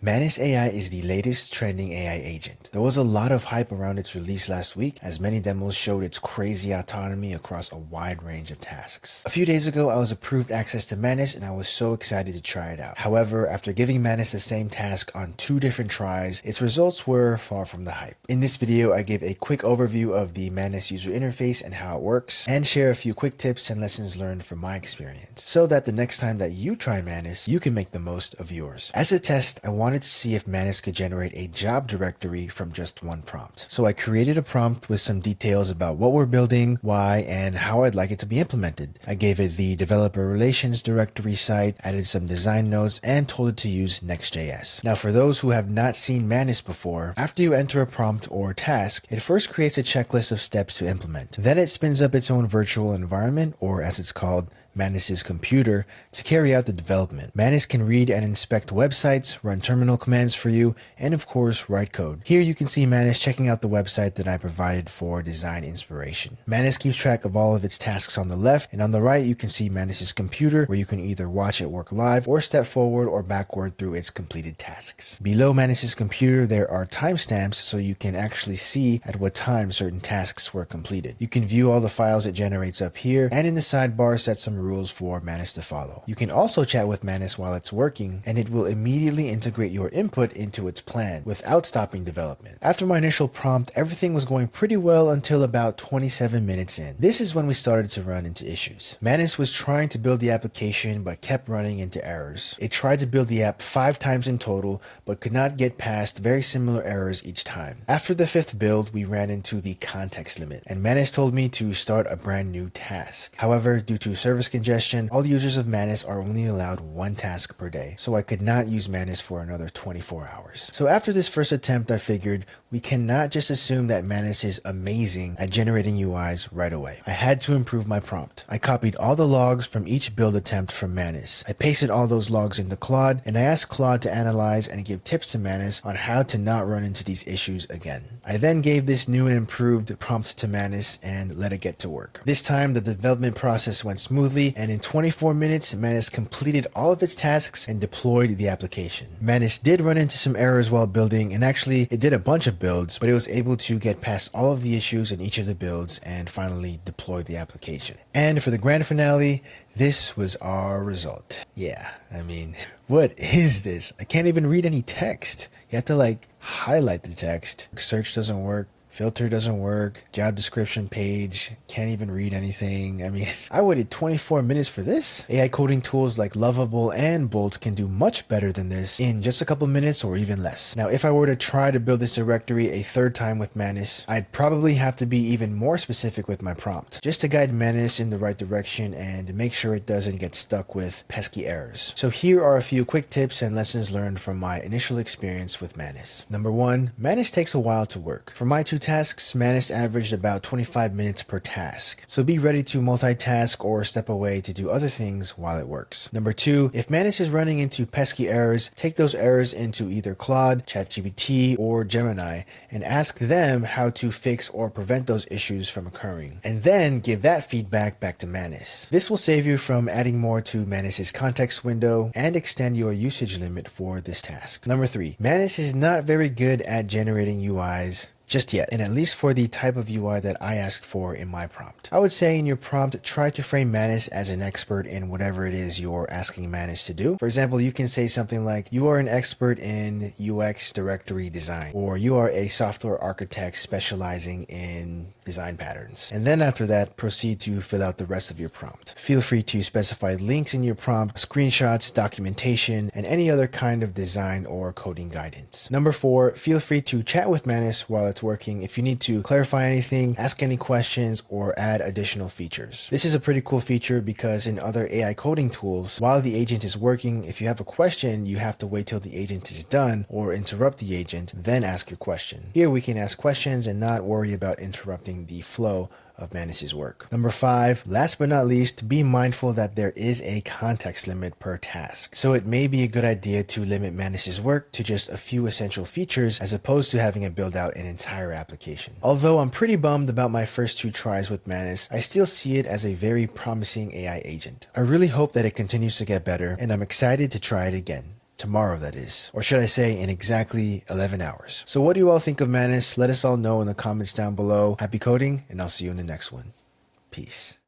Manus AI is the latest trending AI agent. There was a lot of hype around its release last week, as many demos showed its crazy autonomy across a wide range of tasks. A few days ago, I was approved access to Manus and I was so excited to try it out. However, after giving Manus the same task on 2 different tries, its results were far from the hype. In this video, I give a quick overview of the Manus user interface and how it works, and share a few quick tips and lessons learned from my experience, so that the next time that you try Manus, you can make the most of yours. As a test, I wanted to see if Manus could generate a job directory from just one prompt. So I created a prompt with some details about what we're building, why, and how I'd like it to be implemented. I gave it the developer relations directory site, added some design notes, and told it to use Next.js. Now for those who have not seen Manus before, after you enter a prompt or task, it first creates a checklist of steps to implement. Then it spins up its own virtual environment, or as it's called, Manus's computer, to carry out the development. Manus can read and inspect websites, run terminal commands for you, and of course write code. Here you can see Manus checking out the website that I provided for design inspiration. Manus keeps track of all of its tasks on the left, and on the right you can see Manus's computer, where you can either watch it work live or step forward or backward through its completed tasks. Below Manus's computer there are timestamps, so you can actually see at what time certain tasks were completed. You can view all the files it generates up here, and in the sidebar set some rules for Manus to follow. You can also chat with Manus while it's working, and it will immediately integrate your input into its plan without stopping development. After my initial prompt, everything was going pretty well until about 27 minutes in. This is when we started to run into issues. Manus was trying to build the application but kept running into errors. It tried to build the app 5 times in total but could not get past very similar errors each time. After the 5th build, we ran into the context limit, and Manus told me to start a brand new task. However, due to service congestion, all users of Manus are only allowed 1 task per day, so I could not use Manus for another 24 hours. So after this first attempt, I figured we cannot just assume that Manus is amazing at generating UIs right away. I had to improve my prompt. I copied all the logs from each build attempt from Manus. I pasted all those logs into Claude, and I asked Claude to analyze and give tips to Manus on how to not run into these issues again. I then gave this new and improved prompt to Manus and let it get to work. This time the development process went smoothly, and in 24 minutes, Manus completed all of its tasks and deployed the application. Manus did run into some errors while building, and actually it did a bunch of builds, but it was able to get past all of the issues in each of the builds and finally deploy the application. And for the grand finale, this was our result. Yeah, I mean, what is this? I can't even read any text. You have to highlight the text. Search doesn't work. Filter doesn't work, job description page, can't even read anything. I mean, I waited 24 minutes for this. AI coding tools like Lovable and Bolt can do much better than this in just a couple minutes or even less. Now, if I were to try to build this directory a 3rd time with Manus, I'd probably have to be even more specific with my prompt, just to guide Manus in the right direction and make sure it doesn't get stuck with pesky errors. So here are a few quick tips and lessons learned from my initial experience with Manus. Number 1, Manus takes a while to work. For my 2 tasks, Manus averaged about 25 minutes per task, so be ready to multitask or step away to do other things while it works. Number 2, if Manus is running into pesky errors, take those errors into either Claude, ChatGPT, or Gemini and ask them how to fix or prevent those issues from occurring, and then give that feedback back to Manus. This will save you from adding more to Manus's context window and extend your usage limit for this task. Number 3, Manus is not very good at generating UIs just yet, and at least for the type of UI that I asked for in my prompt. I would say in your prompt, try to frame Manus as an expert in whatever it is you're asking Manus to do. For example, you can say something like, you are an expert in UX directory design, or you are a software architect specializing in design patterns. And then after that, proceed to fill out the rest of your prompt. Feel free to specify links in your prompt, screenshots, documentation, and any other kind of design or coding guidance. Number 4, feel free to chat with Manus while it's working if you need to clarify anything, ask any questions, or add additional features. This is a pretty cool feature because in other AI coding tools, while the agent is working, if you have a question, you have to wait till the agent is done or interrupt the agent, then ask your question. Here we can ask questions and not worry about interrupting the flow of Manus's work. Number 5, last but not least, be mindful that there is a context limit per task. So it may be a good idea to limit Manus's work to just a few essential features as opposed to having it build out an entire application. Although I'm pretty bummed about my first 2 tries with Manus, I still see it as a very promising AI agent. I really hope that it continues to get better, and I'm excited to try it again. Tomorrow, that is. Or should I say, in exactly 11 hours. So what do you all think of Manus? Let us all know in the comments down below. Happy coding, and I'll see you in the next one. Peace.